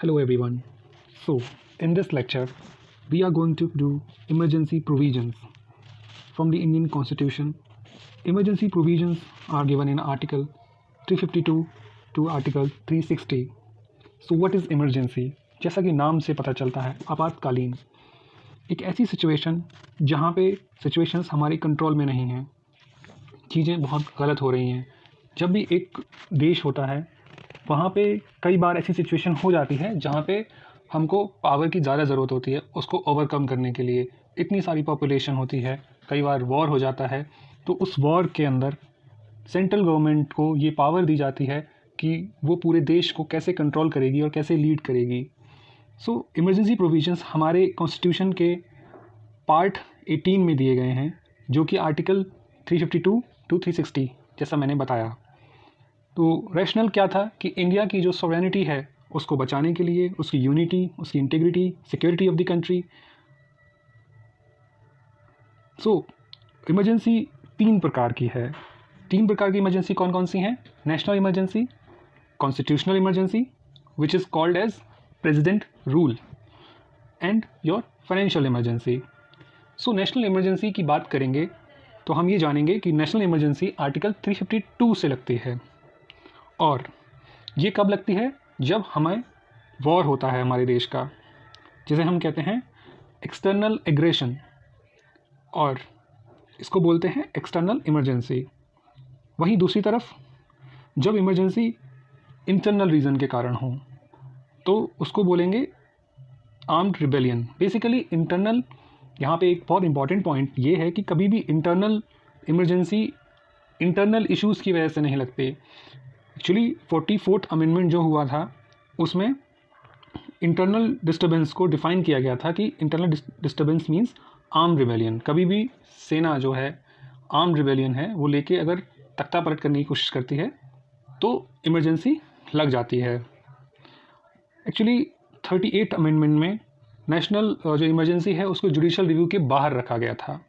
Hello everyone. So, in this lecture, we are going to do emergency provisions from the Indian Constitution. Emergency provisions are given in Article 352 to Article 360. So, what is emergency? जैसा कि नाम से पता चलता है, आपातकालीन एक ऐसी सिचुएशन जहाँ पे सिचुएशंस हमारे कंट्रोल में नहीं हैं, चीज़ें बहुत गलत हो रही हैं। जब भी एक देश होता है वहाँ पे कई बार ऐसी सिचुएशन हो जाती है जहाँ पे हमको पावर की ज़्यादा ज़रूरत होती है उसको ओवरकम करने के लिए। इतनी सारी पॉपुलेशन होती है, कई बार वॉर हो जाता है, तो उस वॉर के अंदर सेंट्रल गवर्नमेंट को ये पावर दी जाती है कि वो पूरे देश को कैसे कंट्रोल करेगी और कैसे लीड करेगी। सो इमरजेंसी प्रोविजंस हमारे कॉन्स्टिट्यूशन के पार्ट 18 में दिए गए हैं, जो कि आर्टिकल 352 टू 360 जैसा मैंने बताया। तो रैशनल क्या था कि इंडिया की जो सॉवरेनिटी है उसको बचाने के लिए, उसकी यूनिटी, उसकी integrity, security of the country. So emergency 3 प्रकार की है। 3 प्रकार की इमरजेंसी कौन कौन सी हैं? National emergency, constitutional emergency which is called as president rule, and your financial emergency. So national emergency की बात करेंगे तो हम ये जानेंगे कि नेशनल इमरजेंसी आर्टिकल 352 से लगती है, और ये कब लगती है? जब हमें वॉर होता है हमारे देश का, जिसे हम कहते हैं एक्सटर्नल एग्रेशन, और इसको बोलते हैं एक्सटर्नल इमरजेंसी। वहीं दूसरी तरफ जब इमरजेंसी इंटरनल रीज़न के कारण हो तो उसको बोलेंगे आर्म्ड रिबेलियन। बेसिकली इंटरनल, यहाँ पे एक बहुत इंपॉर्टेंट पॉइंट ये है कि कभी भी इंटरनल इमरजेंसी इंटरनल इश्यूज़ की वजह से नहीं लगते। एक्चुअली 44th अमेंडमेंट जो हुआ था उसमें इंटरनल डिस्टर्बेंस को डिफ़ाइन किया गया था कि internal disturbance means arm rebellion. कभी भी सेना जो है आर्म रिबेलियन है वो लेके अगर तख्ता पलट करने की कोशिश करती है तो इमरजेंसी लग जाती है। एक्चुअली 38th अमेंडमेंट में नेशनल जो इमरजेंसी है उसको जुडिशल रिव्यू के बाहर रखा गया था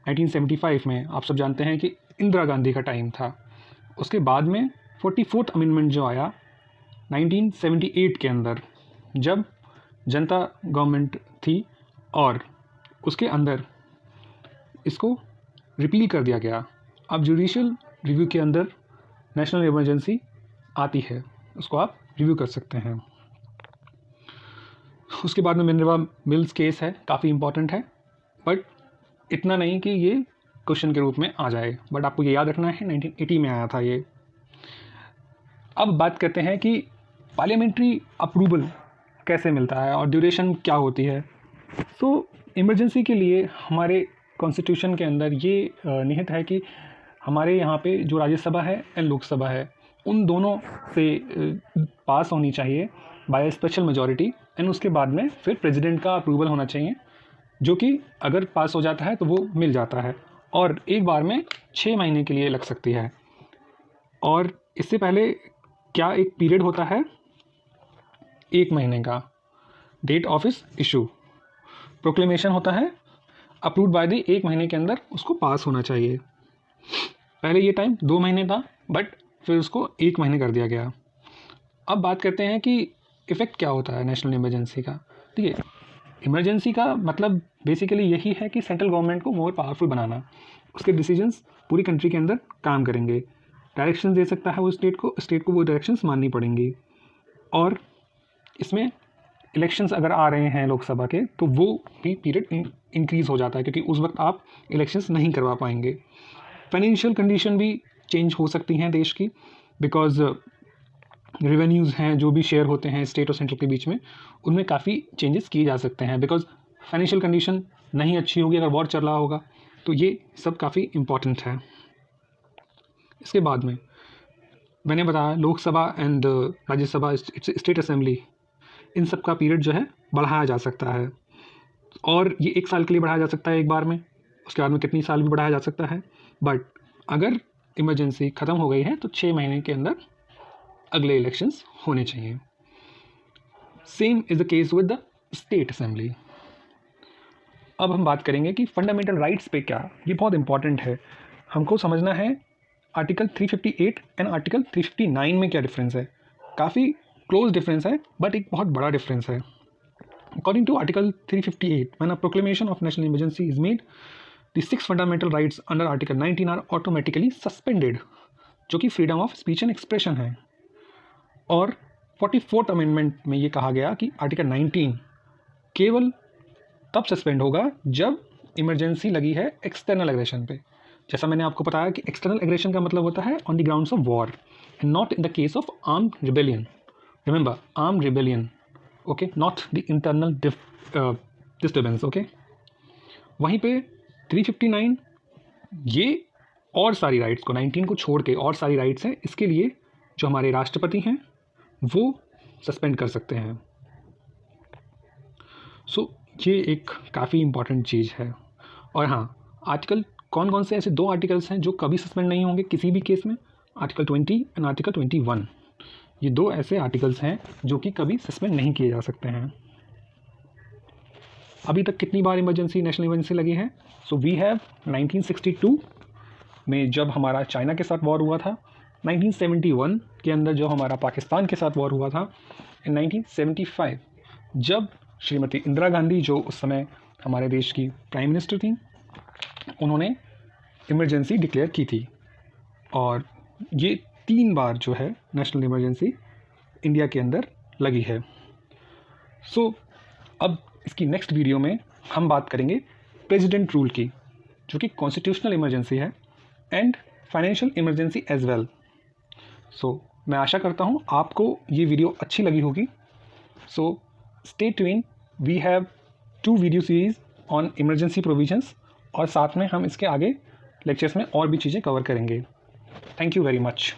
1975 में। आप सब जानते हैं कि इंदिरा गांधी का टाइम था। उसके बाद में 44th अमेंडमेंट जो आया 1978 के अंदर, जब जनता गवर्नमेंट थी, और उसके अंदर इसको रिपील कर दिया गया। अब जुडिशियल रिव्यू के अंदर नेशनल इमरजेंसी आती है, उसको आप रिव्यू कर सकते हैं। उसके बाद में मिनर्वा मिल्स केस है, काफ़ी इंपॉर्टेंट है, बट इतना नहीं कि ये क्वेश्चन के रूप में आ जाए, बट आपको ये याद रखना है 1980 में आया था ये। अब बात करते हैं कि पार्लियामेंट्री अप्रूवल कैसे मिलता है और ड्यूरेशन क्या होती है। सो इमरजेंसी के लिए हमारे कॉन्स्टिट्यूशन के अंदर ये निहित है कि हमारे यहाँ पे जो राज्यसभा है एंड लोकसभा है उन दोनों से पास होनी चाहिए बाय स्पेशल मेजॉरिटी, एंड उसके बाद में फिर प्रेसिडेंट का अप्रूवल होना चाहिए, जो कि अगर पास हो जाता है तो वो मिल जाता है, और एक बार में 6 महीने के लिए लग सकती है। और इससे पहले क्या एक पीरियड होता है 1 महीने का, डेट ऑफ इस इशू, प्रोक्लेमेशन होता है, अप्रूव्ड बाय द 1 महीने के अंदर उसको पास होना चाहिए। पहले ये टाइम 2 महीने था, बट फिर उसको 1 महीने कर दिया गया। अब बात करते हैं कि इफ़ेक्ट क्या होता है नेशनल इमरजेंसी का। ठीक है, इमरजेंसी का मतलब बेसिकली यही है कि सेंट्रल गवर्नमेंट को मोर पावरफुल बनाना, उसके डिसीजंस पूरी कंट्री के अंदर काम करेंगे, डायरेक्शन दे सकता है वो स्टेट को वो डायरेक्शंस माननी पड़ेंगी। और इसमें इलेक्शंस अगर आ रहे हैं लोकसभा के तो वो भी पीरियड इंक्रीज़ हो जाता है, क्योंकि उस वक्त आप इलेक्शंस नहीं करवा पाएंगे। फाइनेंशियल कंडीशन भी चेंज हो सकती हैं देश की, बिकॉज रेवेन्यूज़ हैं जो भी शेयर होते हैं स्टेट और सेंट्रल के बीच में, उनमें काफ़ी चेंजेस किए जा सकते हैं, बिकॉज फाइनेंशियल कंडीशन नहीं अच्छी होगी अगर वॉर चल रहा होगा। तो ये सब काफ़ी इम्पॉर्टेंट है। इसके बाद में मैंने बताया Lok Sabha and Rajya Sabha, state assembly, इन सब का पीरियड जो है बढ़ाया जा सकता है, और ये 1 साल के लिए बढ़ाया जा सकता है एक बार में, उसके बाद में कितनी साल भी बढ़ाया जा सकता है। बट अगर इमरजेंसी ख़त्म हो गई है तो 6 महीने के अंदर अगले इलेक्शंस होने चाहिए। Same is the case with the state assembly. अब हम बात करेंगे कि फंडामेंटल राइट्स पे क्या, ये बहुत इंपॉर्टेंट है, हमको समझना है आर्टिकल 358 एंड आर्टिकल 359 में क्या डिफरेंस है। काफ़ी क्लोज डिफरेंस है बट एक बहुत बड़ा डिफरेंस है। According to article 358, when a proclamation of national emergency is made, the 6 fundamental rights under article 19 are automatically suspended, जो कि freedom of speech and expression है। और 44th अमेंडमेंट में ये कहा गया कि आर्टिकल 19 केवल तब सस्पेंड होगा जब इमरजेंसी लगी है एक्सटर्नल एग्रेशन पे। जैसा मैंने आपको बताया कि एक्सटर्नल एग्रेशन का मतलब होता है on the grounds of war and not in the case of armed rebellion. Remember, armed rebellion, okay, not the internal disturbance, okay. वहीं पे 359 ये और सारी राइट्स को, 19 को छोड़ के और सारी राइट्स हैं, इसके लिए जो हमारे राष्ट्रपति हैं वो सस्पेंड कर सकते हैं। सो ये एक काफ़ी इम्पॉर्टेंट चीज़ है। और हाँ, आर्टिकल कौन कौन से ऐसे 2 आर्टिकल्स हैं जो कभी सस्पेंड नहीं होंगे किसी भी केस में, आर्टिकल 20 एंड आर्टिकल 21। ये 2 ऐसे आर्टिकल्स हैं जो कि कभी सस्पेंड नहीं किए जा सकते हैं। अभी तक कितनी बार इमरजेंसी, नेशनल इमरजेंसी लगी है? सो वी हैव 1962 में जब हमारा चाइना के साथ वॉर हुआ था, 1971 के अंदर जो हमारा पाकिस्तान के साथ वॉर हुआ था, इन 1975 जब श्रीमती इंदिरा गांधी, जो उस समय हमारे देश की प्राइम मिनिस्टर थी, उन्होंने इमरजेंसी डिक्लेयर की थी। और ये 3 बार जो है नेशनल इमरजेंसी इंडिया के अंदर लगी है। सो अब इसकी नेक्स्ट वीडियो में हम बात करेंगे प्रेसिडेंट रूल की, जो कि कॉन्स्टिट्यूशनल इमरजेंसी है and financial emergency as well. So मैं आशा करता हूँ आपको ये वीडियो अच्छी लगी होगी। So stay tuned, we have 2 video series on emergency provisions, और साथ में हम इसके आगे लेक्चर्स में और भी चीज़ें कवर करेंगे। Thank you very much.